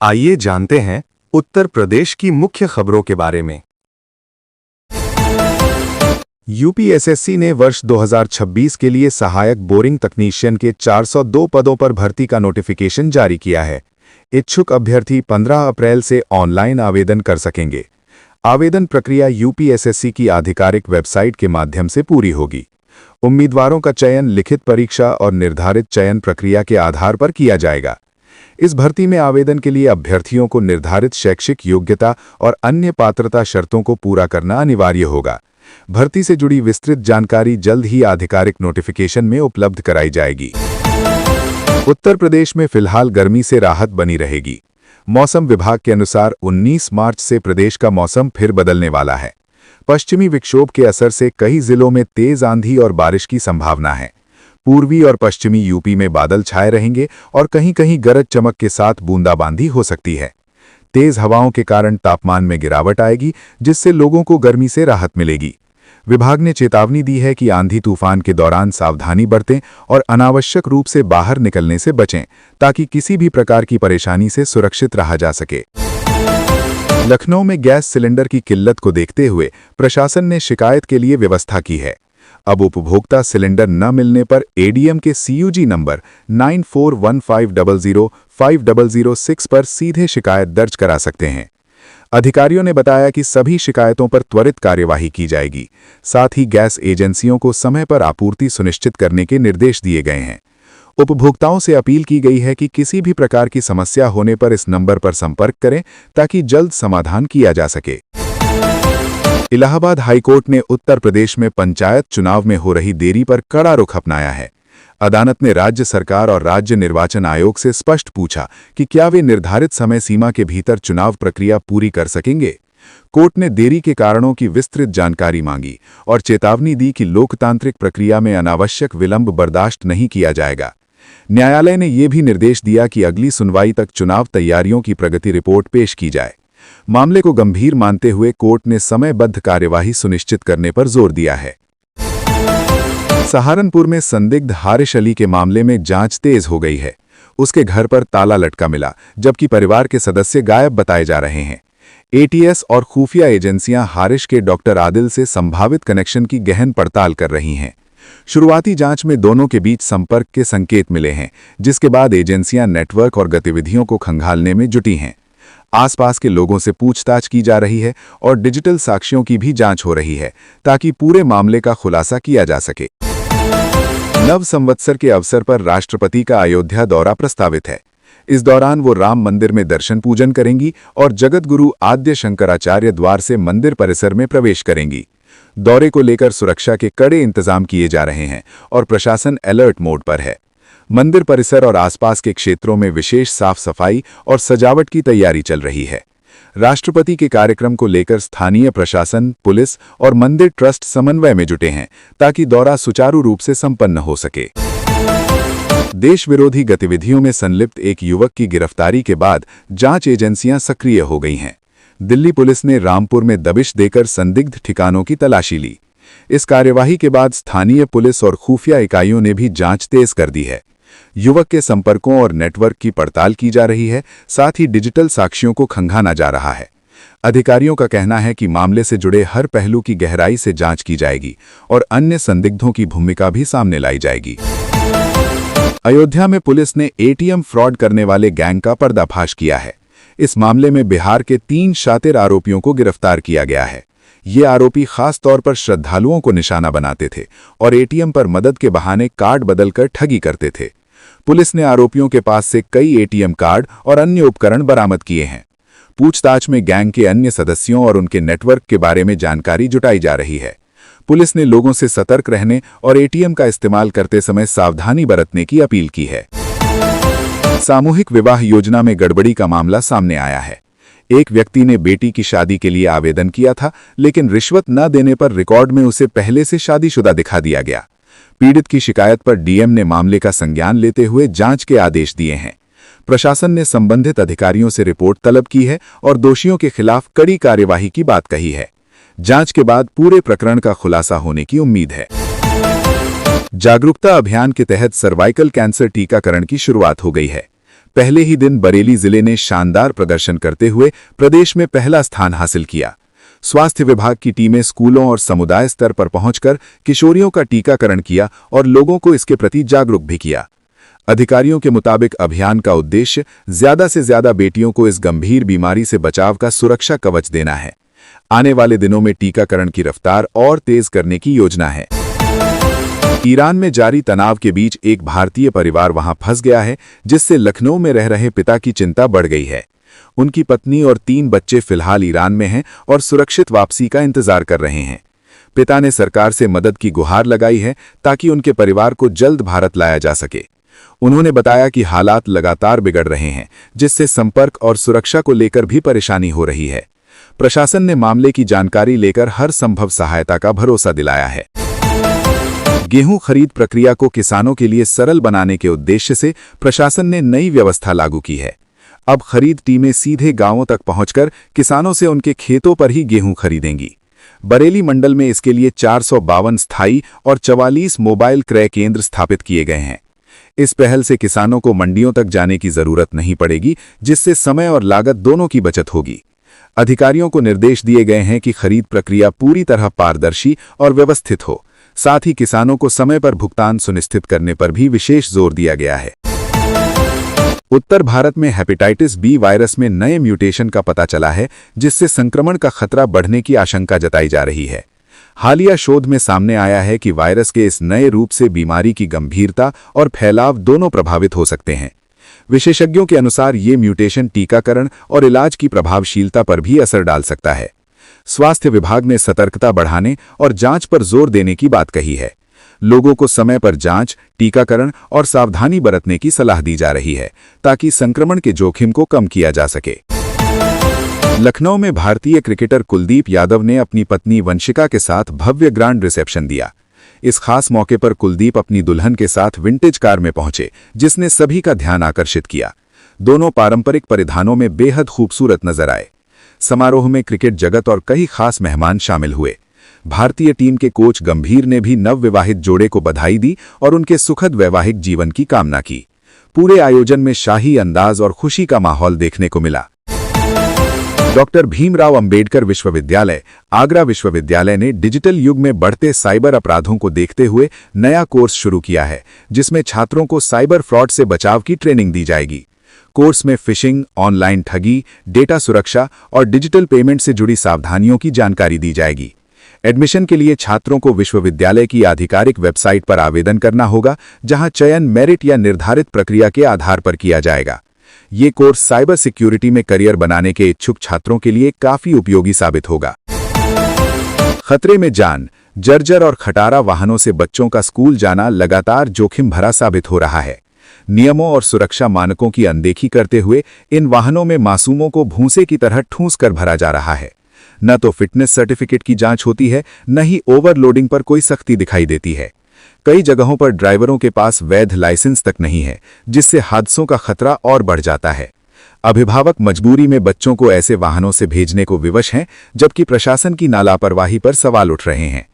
आइए जानते हैं उत्तर प्रदेश की मुख्य खबरों के बारे में। यूपीएसएससी ने वर्ष 2026 के लिए सहायक बोरिंग तकनीशियन के 402 पदों पर भर्ती का नोटिफिकेशन जारी किया है। इच्छुक अभ्यर्थी 15 अप्रैल से ऑनलाइन आवेदन कर सकेंगे। आवेदन प्रक्रिया यूपीएसएससी की आधिकारिक वेबसाइट के माध्यम से पूरी होगी। उम्मीदवारों का चयन लिखित परीक्षा और निर्धारित चयन प्रक्रिया के आधार पर किया जाएगा। इस भर्ती में आवेदन के लिए अभ्यर्थियों को निर्धारित शैक्षिक योग्यता और अन्य पात्रता शर्तों को पूरा करना अनिवार्य होगा। भर्ती से जुड़ी विस्तृत जानकारी जल्द ही आधिकारिक नोटिफिकेशन में उपलब्ध कराई जाएगी। उत्तर प्रदेश में फिलहाल गर्मी से राहत बनी रहेगी। मौसम विभाग के अनुसार 19 मार्च से प्रदेश का मौसम फिर बदलने वाला है। पश्चिमी विक्षोभ के असर से कई जिलों में तेज आंधी और बारिश की संभावना है। पूर्वी और पश्चिमी यूपी में बादल छाए रहेंगे और कहीं-कहीं गरज चमक के साथ बूंदाबांदी हो सकती है। तेज हवाओं के कारण तापमान में गिरावट आएगी, जिससे लोगों को गर्मी से राहत मिलेगी। विभाग ने चेतावनी दी है कि आंधी तूफान के दौरान सावधानी बरतें और अनावश्यक रूप से बाहर निकलने से बचें, ताकि किसी भी प्रकार की परेशानी से सुरक्षित रहा जा सके। लखनऊ में गैस सिलेंडर की किल्लत को देखते हुए प्रशासन ने शिकायत के लिए व्यवस्था की है। अब उपभोक्ता सिलेंडर न मिलने पर एडीएम के सीयूजी नंबर 9415005006 पर सीधे शिकायत दर्ज करा सकते हैं। अधिकारियों ने बताया कि सभी शिकायतों पर त्वरित कार्यवाही की जाएगी। साथ ही गैस एजेंसियों को समय पर आपूर्ति सुनिश्चित करने के निर्देश दिए गए हैं। उपभोक्ताओं से अपील की गई है कि किसी भी प्रकार की समस्या होने पर इस नंबर पर संपर्क करें, ताकि जल्द समाधान किया जा सके। इलाहाबाद हाईकोर्ट ने उत्तर प्रदेश में पंचायत चुनाव में हो रही देरी पर कड़ा रुख अपनाया है। अदालत ने राज्य सरकार और राज्य निर्वाचन आयोग से स्पष्ट पूछा कि क्या वे निर्धारित समय सीमा के भीतर चुनाव प्रक्रिया पूरी कर सकेंगे। कोर्ट ने देरी के कारणों की विस्तृत जानकारी मांगी और चेतावनी दी कि लोकतांत्रिक प्रक्रिया में अनावश्यक विलंब बर्दाश्त नहीं किया जाएगा। न्यायालय ने यह भी निर्देश दिया कि अगली सुनवाई तक चुनाव तैयारियों की प्रगति रिपोर्ट पेश की जाए। मामले को गंभीर मानते हुए कोर्ट ने समयबद्ध कार्यवाही सुनिश्चित करने पर जोर दिया है। सहारनपुर में संदिग्ध हारिश अली के मामले में जांच तेज हो गई है। उसके घर पर ताला लटका मिला, जबकि परिवार के सदस्य गायब बताए जा रहे हैं। एटीएस और खुफिया एजेंसियां हारिश के डॉक्टर आदिल से संभावित कनेक्शन की गहन पड़ताल कर रही हैं। शुरुआती जांच में दोनों के बीच संपर्क के संकेत मिले हैं, जिसके बाद एजेंसियां नेटवर्क और गतिविधियों को खंगालने में जुटी हैं। आसपास के लोगों से पूछताछ की जा रही है और डिजिटल साक्ष्यों की भी जांच हो रही है, ताकि पूरे मामले का खुलासा किया जा सके। नव संवत्सर के अवसर पर राष्ट्रपति का अयोध्या दौरा प्रस्तावित है। इस दौरान वो राम मंदिर में दर्शन पूजन करेंगी और जगतगुरु आद्य शंकराचार्य द्वार से मंदिर परिसर में प्रवेश करेंगी। दौरे को लेकर सुरक्षा के कड़े इंतजाम किए जा रहे हैं और प्रशासन अलर्ट मोड पर है। मंदिर परिसर और आसपास के क्षेत्रों में विशेष साफ सफाई और सजावट की तैयारी चल रही है। राष्ट्रपति के कार्यक्रम को लेकर स्थानीय प्रशासन, पुलिस और मंदिर ट्रस्ट समन्वय में जुटे हैं, ताकि दौरा सुचारू रूप से संपन्न हो सके। देश विरोधी गतिविधियों में संलिप्त एक युवक की गिरफ्तारी के बाद जांच एजेंसियां सक्रिय हो गई हैं। दिल्ली पुलिस ने रामपुर में दबिश देकर संदिग्ध ठिकानों की तलाशी ली। इस कार्यवाही के बाद स्थानीय पुलिस और खुफिया इकाइयों ने भी जांच तेज कर दी है। युवक के संपर्कों और नेटवर्क की पड़ताल की जा रही है, साथ ही डिजिटल साक्ष्यों को खंगाला जा रहा है। अधिकारियों का कहना है कि मामले से जुड़े हर पहलू की गहराई से जांच की जाएगी और अन्य संदिग्धों की भूमिका भी सामने लाई जाएगी। अयोध्या में पुलिस ने एटीएम फ्रॉड करने वाले गैंग का पर्दाफाश किया है। इस मामले में बिहार के 3 शातिर आरोपियों को गिरफ्तार किया गया है। ये आरोपी खास तौर पर श्रद्धालुओं को निशाना बनाते थे और एटीएम पर मदद के बहाने कार्ड बदलकर ठगी करते थे। पुलिस ने आरोपियों के पास से कई एटीएम कार्ड और अन्य उपकरण बरामद किए हैं। पूछताछ में गैंग के अन्य सदस्यों और उनके नेटवर्क के बारे में जानकारी जुटाई जा रही है। पुलिस ने लोगों से सतर्क रहने और एटीएम का इस्तेमाल करते समय सावधानी बरतने की अपील की है। सामूहिक विवाह योजना में गड़बड़ी का मामला सामने आया है। एक व्यक्ति ने बेटी की शादी के लिए आवेदन किया था, लेकिन रिश्वत न देने पर रिकॉर्ड में उसे पहले से शादीशुदा दिखा दिया गया। पीड़ित की शिकायत पर डीएम ने मामले का संज्ञान लेते हुए जांच के आदेश दिए हैं। प्रशासन ने संबंधित अधिकारियों से रिपोर्ट तलब की है और दोषियों के खिलाफ कड़ी कार्यवाही की बात कही है। जांच के बाद पूरे प्रकरण का खुलासा होने की उम्मीद है। जागरूकता अभियान के तहत सर्वाइकल कैंसर टीकाकरण की शुरुआत हो गई है। पहले ही दिन बरेली जिले ने शानदार प्रदर्शन करते हुए प्रदेश में पहला स्थान हासिल किया। स्वास्थ्य विभाग की टीमें स्कूलों और समुदाय स्तर पर पहुंचकर किशोरियों का टीकाकरण किया और लोगों को इसके प्रति जागरूक भी किया। अधिकारियों के मुताबिक अभियान का उद्देश्य ज्यादा से ज्यादा बेटियों को इस गंभीर बीमारी से बचाव का सुरक्षा कवच देना है। आने वाले दिनों में टीकाकरण की रफ्तार और तेज करने की योजना है। ईरान में जारी तनाव के बीच एक भारतीय परिवार वहां फंस गया है, जिससे लखनऊ में रह रहे पिता की चिंता बढ़ गई है। उनकी पत्नी और 3 बच्चे फिलहाल ईरान में हैं और सुरक्षित वापसी का इंतजार कर रहे हैं। पिता ने सरकार से मदद की गुहार लगाई है ताकि उनके परिवार को जल्द भारत लाया जा सके। उन्होंने बताया कि हालात लगातार बिगड़ रहे हैं, जिससे संपर्क और सुरक्षा को लेकर भी परेशानी हो रही है। प्रशासन ने मामले की जानकारी लेकर हर संभव सहायता का भरोसा दिलाया है। गेहूं खरीद प्रक्रिया को किसानों के लिए सरल बनाने के उद्देश्य से प्रशासन ने नई व्यवस्था लागू की है। अब खरीद टीमें सीधे गांवों तक पहुंचकर किसानों से उनके खेतों पर ही गेहूं खरीदेंगी। बरेली मंडल में इसके लिए 452 स्थायी और 44 मोबाइल क्रय केंद्र स्थापित किए गए हैं। इस पहल से किसानों को मंडियों तक जाने की जरूरत नहीं पड़ेगी, जिससे समय और लागत दोनों की बचत होगी। अधिकारियों को निर्देश दिए गए हैं कि खरीद प्रक्रिया पूरी तरह पारदर्शी और व्यवस्थित हो। साथ ही किसानों को समय पर भुगतान सुनिश्चित करने पर भी विशेष जोर दिया गया है। उत्तर भारत में हेपेटाइटिस बी वायरस में नए म्यूटेशन का पता चला है, जिससे संक्रमण का खतरा बढ़ने की आशंका जताई जा रही है। हालिया शोध में सामने आया है कि वायरस के इस नए रूप से बीमारी की गंभीरता और फैलाव दोनों प्रभावित हो सकते हैं। विशेषज्ञों के अनुसार ये म्यूटेशन टीकाकरण और इलाज की प्रभावशीलता पर भी असर डाल सकता है। स्वास्थ्य विभाग ने सतर्कता बढ़ाने और जांच पर जोर देने की बात कही है। लोगों को समय पर जांच, टीकाकरण और सावधानी बरतने की सलाह दी जा रही है, ताकि संक्रमण के जोखिम को कम किया जा सके। लखनऊ में भारतीय क्रिकेटर कुलदीप यादव ने अपनी पत्नी वंशिका के साथ भव्य ग्रांड रिसेप्शन दिया। इस खास मौके पर कुलदीप अपनी दुल्हन के साथ विंटेज कार में पहुंचे, जिसने सभी का ध्यान आकर्षित किया। दोनों पारंपरिक परिधानों में बेहद खूबसूरत नजर आए। समारोह में क्रिकेट जगत और कई खास मेहमान शामिल हुए। भारतीय टीम के कोच गंभीर ने भी नवविवाहित जोड़े को बधाई दी और उनके सुखद वैवाहिक जीवन की कामना की। पूरे आयोजन में शाही अंदाज और खुशी का माहौल देखने को मिला। डॉक्टर भीमराव अंबेडकर विश्वविद्यालय, आगरा विश्वविद्यालय ने डिजिटल युग में बढ़ते साइबर अपराधों को देखते हुए नया कोर्स शुरू किया है, जिसमें छात्रों को साइबर फ्रॉड से बचाव की ट्रेनिंग दी जाएगी। कोर्स में फिशिंग, ऑनलाइन ठगी, डेटा सुरक्षा और डिजिटल पेमेंट से जुड़ी सावधानियों की जानकारी दी जाएगी। एडमिशन के लिए छात्रों को विश्वविद्यालय की आधिकारिक वेबसाइट पर आवेदन करना होगा, जहां चयन मेरिट या निर्धारित प्रक्रिया के आधार पर किया जाएगा। ये कोर्स साइबर सिक्योरिटी में करियर बनाने के इच्छुक छात्रों के लिए काफी उपयोगी साबित होगा। खतरे में जान, जर्जर और खटारा वाहनों से बच्चों का स्कूल जाना लगातार जोखिम भरा साबित हो रहा है। नियमों और सुरक्षा मानकों की अनदेखी करते हुए इन वाहनों में मासूमों को भूसे की तरह ठूंस कर भरा जा रहा है। न तो फिटनेस सर्टिफिकेट की जांच होती है, न ही ओवरलोडिंग पर कोई सख्ती दिखाई देती है। कई जगहों पर ड्राइवरों के पास वैध लाइसेंस तक नहीं है, जिससे हादसों का खतरा और बढ़ जाता है। अभिभावक मजबूरी में बच्चों को ऐसे वाहनों से भेजने को विवश हैं, जबकि प्रशासन की नालापरवाही पर सवाल उठ रहे हैं।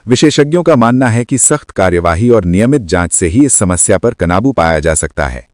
विशेषज्ञों का मानना है कि सख्त कार्यवाही और नियमित जांच से ही इस समस्या पर काबू पाया जा सकता है।